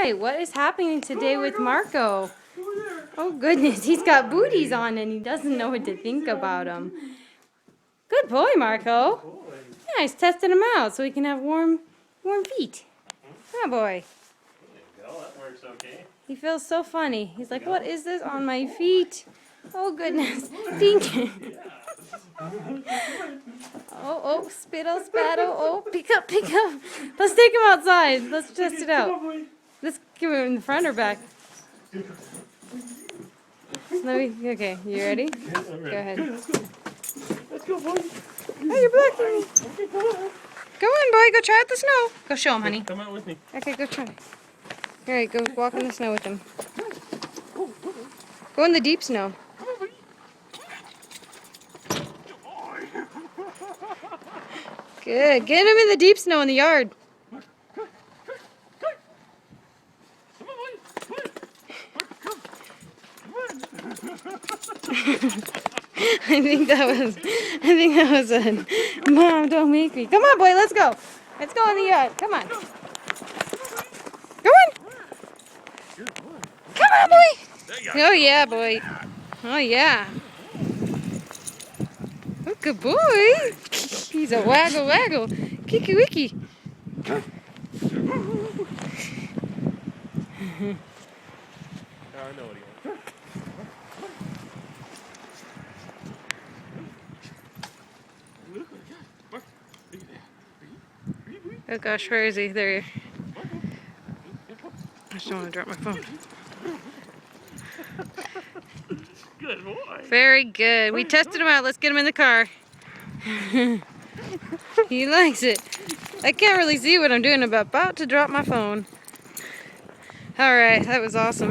right, what is happening today with Marco? Oh goodness, he's got booties on and he doesn't know what to think about them. Good boy, Marco. Yeah, he's testing them out so he can have warm feet. Good boy. There you go, that works okay. He feels so funny. He's like, what is this on my feet? Oh goodness. Dink. Oh, spittle, spattle. Oh, pick up. Let's take him outside. Let's test it out. Let's give him in the front or back. Okay, you ready? Yeah, I'm ready. Go ahead. Let's go, boy. Oh, you're blocking me. Okay, come on. Go on, boy. Go try out the snow. Go show him, honey. Come out with me. Okay, go try. All right, go walk in the snow with him. Go in the deep snow. Good. Get him in the deep snow in the yard. I think that was a Mom, don't make me. Come on, boy, let's go. Let's go in the yard. Come on. Go on. Come on, boy. Oh yeah, boy. Oh yeah. Oh, good boy. He's a waggle. Kiki wiki. I know what he wants. Oh gosh, where is he? There. I just don't want to drop my phone. Good boy. Very good. We tested him out. Let's get him in the car. He likes it. I can't really see what I'm doing. I'm about to drop my phone. All right, that was awesome.